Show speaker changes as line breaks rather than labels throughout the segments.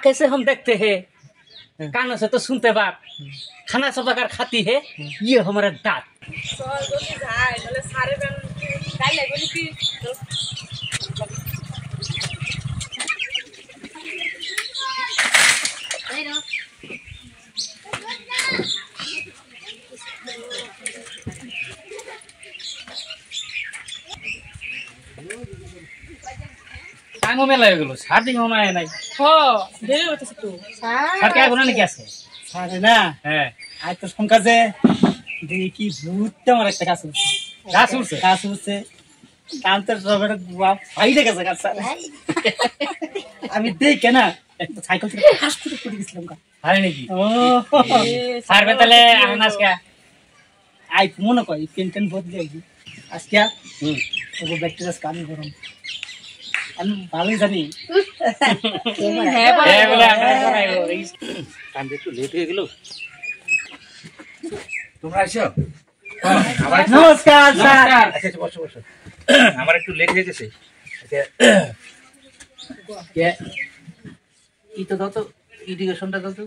आंखें से हम देखते हैं, कानों से तो सुनते बात, खाना सब अगर खाती है ये हमारा दांत। टाइम में लगे गलो सार दिन होना है नहीं
हो देरी होते से तू
सार क्या गुना नहीं कैसे
सारे ना
है
आज तो फोन कर दे देखी भूत मार একটা কাজ করছে কাজ করছে কালতে সবের বুয়া ফাইলে গেছে কাজ স্যার আমি দেখে না একটা সাইকেল থেকে ফাস্ট করে পড়ে গেছিলাম কা
हारे नहीं की
ও
सार बेतले आनास क्या
আই মনে কই টেনশন বহুত যাইছি আজকে ওগো ব্যাকটেরিয়াস কামি করুন আমি ভালোই জানি
হ্যাঁ
ए बोले टाइम देखो लेट हो गेलो
তোমরা আসো
নমস্কার স্যার
আচ্ছা বসো বসো আমার একটু লেট হয়ে গেছে
কে
কি তো দাও তো ইরিগেশনটা দাও তো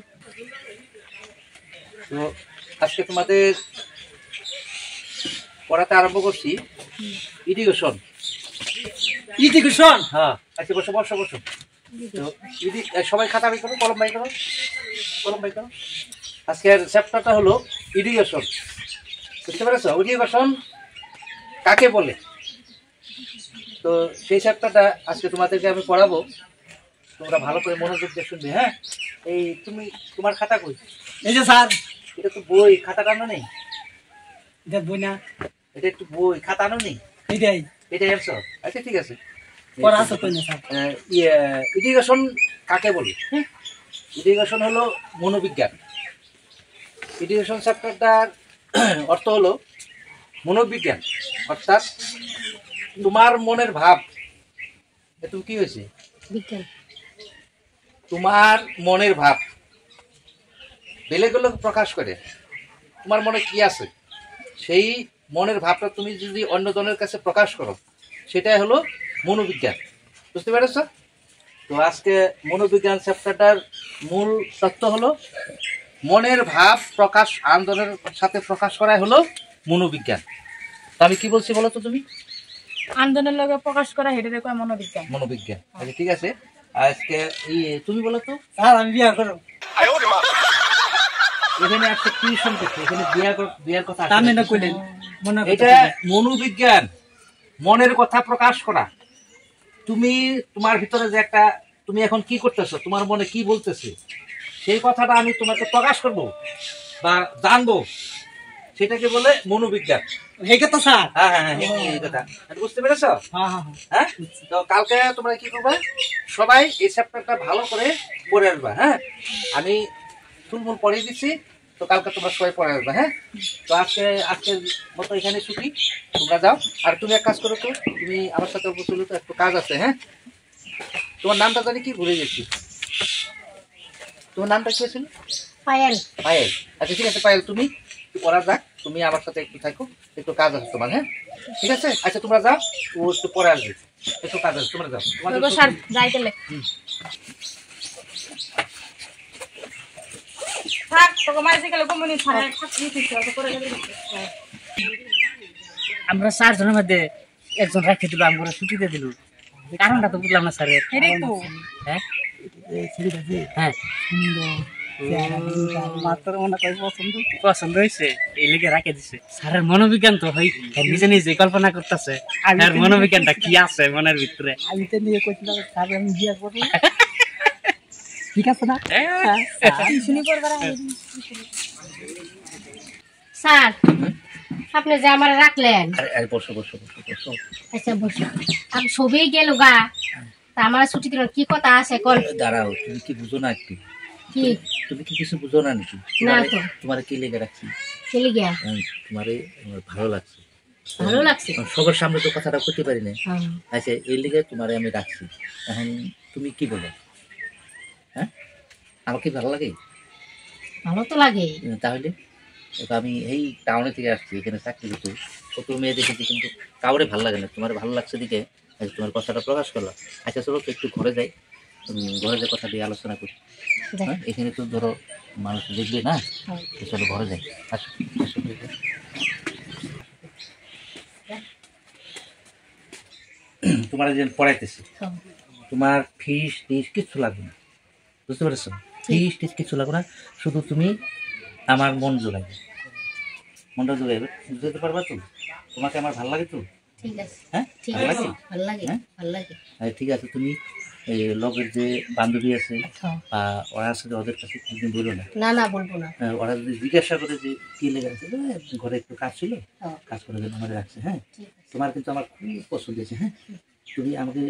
তো আজকে তোমাদের পড়াতে আরম্ভ করছি ইরিগেশন
ইডিকেশন
হ্যাঁ আচ্ছা বসো বসো বসো তো সবাই খাতা বাই করো কলম বাই করো আজকের চ্যাপ্টারটা হলো ইরিগেশন বুঝতে পেরেছো ইরিগেশন কাকে বলে তো সেই চ্যাপ্টারটা আজকে তোমাদেরকে আমি পড়াবো তোমরা ভালো করে মনোযোগ দিয়ে শুনবে হ্যাঁ এই তুমি তোমার খাতা কই
এই যে স্যার
এটা তো বই খাতা টানো নেই
এটা বই না
এটা একটু বই খাতা আনো নেই
এইটাই
এটা এসো আচ্ছা ঠিক আছে
পড়া আছে কই না স্যার
ইরিগেশন কাকে বলে ইরিগেশন হলো মনোবিজ্ঞান ইরিগেশন চ্যাপ্টারটার অর্থ হলো মনোবিজ্ঞান অর্থাৎ তোমার মনের ভাব তুমি কি হয়েছে তোমার মনের ভাব বেলেগুলো প্রকাশ করে তোমার মনে কি আছে সেই মনের ভাবটা তুমি যদি অন্য জনের কাছে প্রকাশ করো সেটাই হলো মনোবিজ্ঞান বুঝতে পেরেছ তো আজকে মনোবিজ্ঞান চ্যাপ্টারটার মূল তত্ত্ব হলো মনের ভাব প্রকাশ আন্দোলনের সাথে প্রকাশ করাই হলো মনোবিজ্ঞান তো আমি কি বলছি বলো তো তুমি
আন্দোলনের লগে প্রকাশ করা হেডে দেখো মনোবিজ্ঞান
মনোবিজ্ঞান আচ্ছা ঠিক আছে আজকে তুমি বলো তো
স্যার আমি বিয়া করব
এখানে একটা টিউশন করছে এখানে বিয়ার কথা
তার না কইলেন মনে
এটা মনোবিজ্ঞান মনের কথা প্রকাশ করা তুমি তোমার ভিতরে যে একটা তুমি এখন কি করতেছো তোমার মনে কি বলতেছে সেই কথাটা আমি তোমাকে প্রকাশ করব বা জানবো সেটাকে বলে মনোবিজ্ঞান
এই কথা স্যার
হ্যাঁ হ্যাঁ এই কথা বুঝতে পেরেছো
হ্যাঁ হ্যাঁ
হ্যাঁ তো কালকে তোমরা কি করবে সবাই এই চ্যাপ্টারটা ভালো করে পড়ে আসবা হ্যাঁ আমি ফুলমুল পড়িয়ে দিচ্ছি তো কালকে তোমরা সবাই পড়ে আসবা হ্যাঁ তো আজকের মতো এখানে ছুটি তোমরা যাও আর তুমি এক কাজ করো তো তুমি আমার সাথে উপস্থিত তো একটু কাজ আছে হ্যাঁ তোমার নামটা জানি কি ভুলে গেছি তোমার নামটা কি ছিল
পায়েল
পায়েল আচ্ছা ঠিক আছে পায়েল তুমি পড়া যাক তুমি আমার সাথে একটু থাকো একটু কাজ আছে তোমার হ্যাঁ ঠিক আছে আচ্ছা তোমরা যাও ও একটু পরে আসবে একটু কাজ আছে তোমরা যাও
লোগো স্যার যাইতেলে থাক তোকে মাঝে গেলে কমনি ছাড়া থাকবি কিছু অত করে গেলে
আমরা চার জনের মধ্যে একজন রাখতে দিল আমরা ছুটি দিয়ে দিল কারণটা তো বুঝলাম না স্যারের
হেডে তো
হ্যাঁ
এই ছেলেটা যে
হ্যাঁ
সুন্দর মাত্র মনে কই
পছন্দ হয়েছে এই লিগে রাখে দিছে স্যারের মনোবিজ্ঞান তো হয় নিজে নিজে কল্পনা করতেছে আর মনোবিজ্ঞানটা কি আছে মনের ভিতরে
আমি তো নিয়ে কইছিলাম স্যার আমি বিয়া করব ঠিক আছে না
শুনি করবার স্যার আপনি যে আমার রাখলেন
আরে বসো বসো বসো বসো
আচ্ছা বসো আমি সবই গেল গা তা আমার ছুটি দিল কি কথা আছে কোন
দাঁড়াও তুমি কি বুঝো না একটু
কি
তুমি কি কিছু বুঝো না নাকি
না তো
তোমার কি লেগে রাখছি
চলে গিয়া
তোমারে আমার ভালো লাগছে
ভালো লাগছে
সবার সামনে তো কথাটা করতে পারি না
হ্যাঁ
আচ্ছা এই লেগে তোমারে আমি রাখছি এখন তুমি কি বলো হ্যাঁ আমার কি ভালো লাগে
ভালো তো লাগে
তাহলে আমি এই টাউনে থেকে আসছি এখানে চাকরি করতে কত মেয়ে দেখেছি কিন্তু কাউরে ভালো লাগে না তোমার ভালো লাগছে দিকে তোমার কথাটা প্রকাশ করলাম আচ্ছা চলো একটু ঘরে যাই ঘরে যে কথা দিয়ে আলোচনা করি। হ্যাঁ, এখানে তো ধরো মানুষ দেখবে না, তো চলো ঘরে যাই। আসো আসো, দেখো। তোমার যে পড়াইতেছি, তোমার ফিস টিস কিচ্ছু লাগবে না, বুঝতে পেরেছো? ফিস টিস কিচ্ছু লাগবে না, শুধু তুমি আমার মন জোগাইবে, মনটা জোগাইবে। বুঝতে পারবা তো? তোমাকে আমার ভালো লাগে তো?
ঠিক আছে,
হ্যাঁ
ঠিক
ভালো
আছে,
লাগে?
ভালো লাগে,
হ্যাঁ?
ভালো লাগে।
ঠিক আছে, তুমি এই লগের যে বান্ধবী আছে
হ্যাঁ।
বা ওরা আছে, ওদের কাছে তুমি বলো না।
না না, বলবো না।
ওরা যদি জিজ্ঞাসা করে যে কি লেগে আছে, ঘরে একটু কাজ ছিল,
হ্যাঁ,
কাজ করে জন্য আমাদের রাখছে। হ্যাঁ,
ঠিক আছে।
তোমার কিন্তু আমার খুব পছন্দ হয়েছে। হ্যাঁ, তুমি আমাকে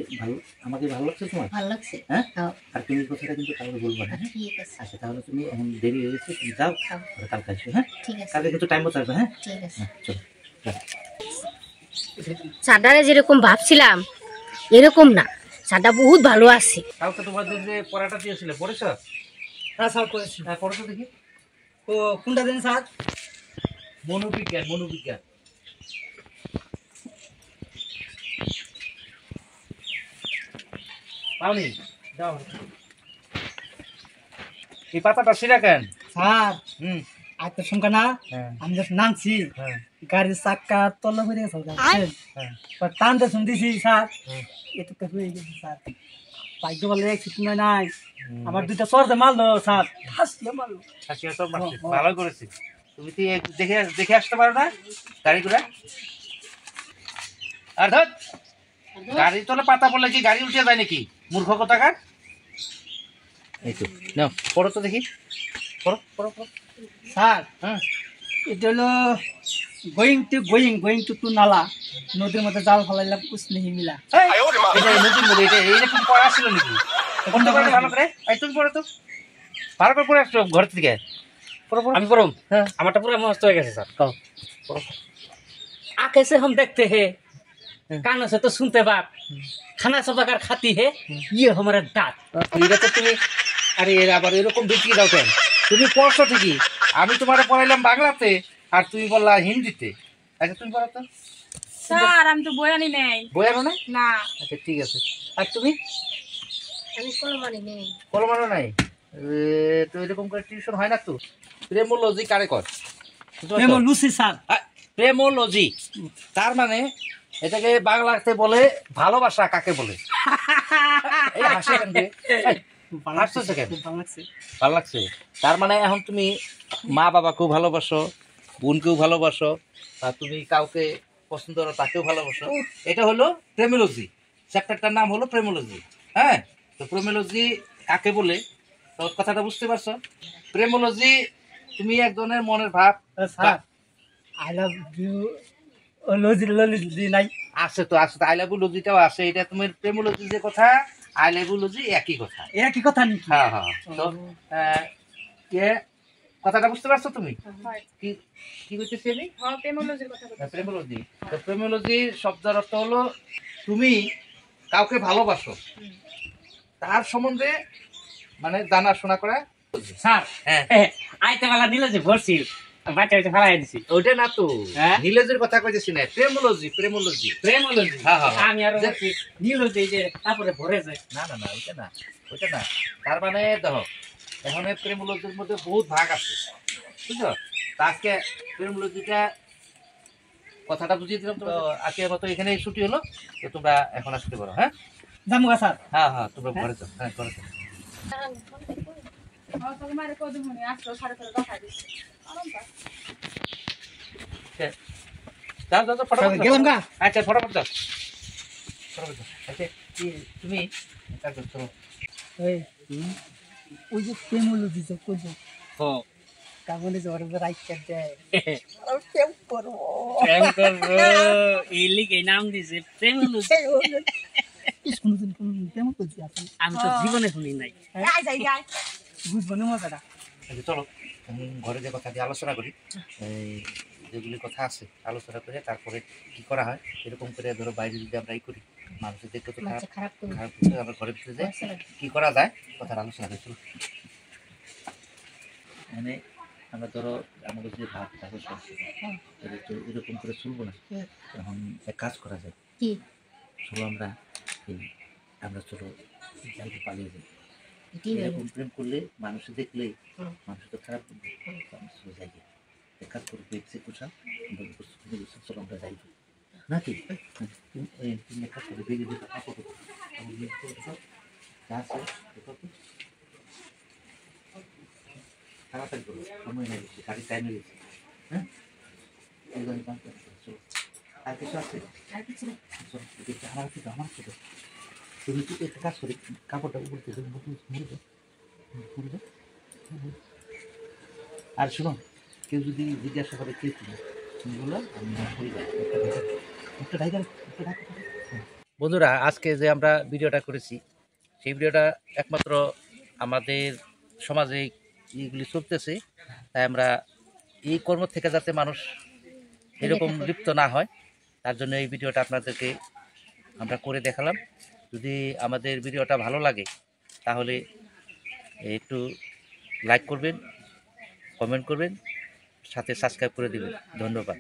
ভালো লাগছে তোমার।
ভালো লাগছে।
হ্যাঁ,
হ্যাঁ,
আর তুমি এই কথাটা কিন্তু কাউকে বলবো না। হ্যাঁ,
ঠিক আছে।
আচ্ছা, তাহলে তুমি এখন দেরি হয়ে গেছে, তুমি যাও,
হ্যাঁ,
ওরা কালকে আসবে। হ্যাঁ,
ঠিক আছে,
কালকে কিন্তু টাইম মতো আসবে। হ্যাঁ,
ঠিক আছে।
হ্যাঁ, চলো যাও।
সাদারে যেরকম ভাবছিলাম এরকম না, সাদা বহুত ভালো আছে।
কালকে তোমাদের যে পড়াটা দিয়েছিলে পড়েছ?
হ্যাঁ স্যার করেছি।
হ্যাঁ, পড়েছো দেখি।
তো কোনটা দেন স্যার?
মনোবিজ্ঞান, মনোবিজ্ঞান। পাওনি? যাও। এই পাতাটা ছিঁড়া কেন?
স্যার
হুম,
আর তো সংখ্যা না,
হ্যাঁ,
আমি যখন নামছি
হ্যাঁ,
গাড়ির চাক্কা তল্লা হয়ে গেছে বুঝছেন?
হ্যাঁ,
টানতে শুনতেছি স্যার,
হুম।
এটা তো হয়ে গেছে স্যার। ভাগ্য বলে অ্যাক্সিডেন্ট নাই, আমার দুইটা সরতে মারলো স্যার, হাসলে মারলো।
আজকে সব মারছিস,
ও, ও।
ভালো করেছিস। তুমি তো দেখে দেখে আসতে পারো না গাড়ি ঘোড়া? আর ধর, গাড়ি তোলে পাতা পড়লে কি গাড়ি উঠে যায় নাকি? মূর্খ কোথাকার। এই তো নাও, পড়ো তো দেখি, পড়ো পড়ো পড়ো।
স্যার
হ্যাঁ,
এটা হলো গোয়িং টু নালা, নদীর মধ্যে জাল ফেলাইলাম কুছ নেই মিলা।
এই, এটা নতুন বলে, এটা এইরকম পড়া ছিল নাকি? কোনটা পড়ে ভালো করে? এই তুমি পড়ো তো, ভালো করে পড়ে আসছো ঘর থেকে। পড়ো পড়ো।
আমি পড়ুম।
হ্যাঁ,
আমারটা পুরো মস্ত হয়ে গেছে স্যার।
কও, পড়ো।
आंखें से हम देखते हैं, कानों से तो सुनते बात, खाना सब अगर खाती है ये हमारा दांत।
এটা তো তুমি, আরে এর আবার এরকম বিক্রি দাও কেন? তুমি পড়ছো ঠিকই, আমি তোমার পড়াইলাম বাংলাতে আর তুমি বললা হিন্দিতে। আচ্ছা তুমি পড়ো তো।
স্যার আমি তো বই আনি নাই।
বই আনো না?
না।
আচ্ছা ঠিক আছে। আর তুমি
আমি কোনো মানে নেই।
কলমানো নাই? তো এরকম করে টিউশন হয় না তো? প্রেমোলজি কারে কর?
Lucy sir.
প্রেমোলজি তার মানে এটাকে বাংলাতে বলে ভালোবাসা কাকে বলে। এই হাসি কেন রে? এই, হাসতেছো কেন?
ভালো লাগছে।
ভালো লাগছে? তার মানে এখন তুমি মা বাবাকেও ভালোবাসো, বোনকেও ভালোবাসো, আর তুমি কাউকে পছন্দ করো তাকেও ভালোবাসো। এটা হলো প্রেমোলজি। চ্যাপ্টারটার নাম হলো প্রেমোলজি। হ্যাঁ, তো প্রেমোলজি কাকে বলে তো কথাটা বুঝতে পারছো? প্রেমোলজি তুমি একজনের মনের ভাব
স্যার আই লাভ ইউ লজি নাই।
আছে তো, আছে তো, আই লাভ ইউ লজিটাও আছে। এটা তোমার প্রেমোলজি যে কথা, আই লাভ ইউ লজি একই কথা।
এরা কি কথা নাকি?
হ্যাঁ হ্যাঁ, তো কে কথাটা বুঝতে পারছো তুমি?
হয়।
কি কি বলতেছি আমি?
হ্যাঁ, প্রেমোলজির কথা বলছি।
প্রেমোলজি। তো প্রেমোলজি শব্দের অর্থ হলো তুমি কাউকে ভালোবাসো, তার সম্বন্ধে মানে জানাশোনা করা।
স্যার
হ্যাঁ,
আইতে বেলা নিলে যে ভরছি বাচ্চা বাচ্চা ফেলাই দিছি।
ওইটা না তো,
হ্যাঁ?
নিলেজের কথা কইতেছি না, প্রেমোলজি প্রেমোলজি।
প্রেমোলজি।
হ্যাঁ, হ্যাঁ, হ্যাঁ।
আমি আর নিউরোলজি যে তারপরে ভরে যায়।
না না না, ওইটা না, ওইটা না। তার মানে দেখো, এখন প্রেমোলজির মধ্যে বহুত ভাগ আছে, বুঝছো? তা আজকে প্রেমোলজিটা কথাটা বুঝিয়ে দিলাম। তো আজকের মতো এখানে ছুটি হলো, তো তোমরা এখন আসতে পারো। হ্যাঁ
জামুগা স্যার।
হ্যাঁ হ্যাঁ, তোমরা ঘরে যাও। হ্যাঁ, ঘরে যাও।
হ্যাঁ, তোকে মারে কদিন মনে আসলো, সাড়ে করে দেখা দিচ্ছে। আরাম পায়।
যাও যাও যাও, ফটাফট যাও।
গেলাম গা।
আচ্ছা ফটাফট যাও, ফটাফট যাও। আচ্ছা কি তুমি কাজ করছো?
এই ওই যে প্রেমোলজি যে কইছো,
ও
কামনে যে ওরে রাইট কাট দেয়, আর কেউ করবো।
প্রেম করবো এই লিগে নাম দিছে প্রেমোলজি।
কোনদিন প্রেমোলজি আছে?
আমি তো জীবনে শুনি নাই।
যাই যাই যাই।
বুঝবো না মজাটা।
আচ্ছা চলো, ঘরে যে কথা দিয়ে আলোচনা করি, এই যেগুলি কথা আছে আলোচনা করে তারপরে কি করা হয়। এরকম করে ধরো বাইরে যদি আমরা করি, মানুষের দেখতে তো খারাপ,
আচ্ছা, খারাপ করবো।
খারাপ করতে আমরা ঘরের ভিতরে যাই, কি করা যায় কথার আলোচনা করি। চলো, মানে আমরা ধরো আমাদের যে ভাব থাকে তো এরকম করে চলবো না। এখন এক কাজ করা যায়,
কি?
চলো আমরা এই আমরা চলো যাইতে পালিয়ে যাবে।
এটাই ভালো।
এরকম প্রেম করলে মানুষ দেখলে
হুম।
মানুষ তো খারাপ করবে, মানুষ চলে যায়। এক কাজ করে দেখছে কোথাও চলো আমরা যাই নাকি তুমি এক কাজ করে বেগে দিতে আপাতত আমার মেয়ে করে দাও। যা আছে দেখো তো। তাড়াতাড়ি করো, সময় নেই বেশি, গাড়ি টাইমে গেছে। হ্যাঁ এই গাড়ি বাদ দাও, চলো। আর কিছু আছে?
আর কিছু না।
চলো, দেখি আমার কিছু আমার ছোটো তুমি কি একটা কাজ করে কাপড়টা উপর থেকে মুড়ে দাও, মুড়ে দাও। আর শোনো, কেউ যদি জিজ্ঞাসা করে কে তুমি, তুমি বলো আমি একটা ড্রাইভার। বন্ধুরা, আজকে যে আমরা ভিডিওটা করেছি সেই ভিডিওটা একমাত্র আমাদের সমাজে এইগুলি চলতেছে, তাই আমরা এই কর্ম থেকে যাতে মানুষ এরকম লিপ্ত না হয় তার জন্য এই ভিডিওটা আপনাদেরকে আমরা করে দেখালাম। যদি আমাদের ভিডিওটা ভালো লাগে তাহলে একটু লাইক করবেন, কমেন্ট করবেন, সাথে সাবস্ক্রাইব করে দেবেন। ধন্যবাদ।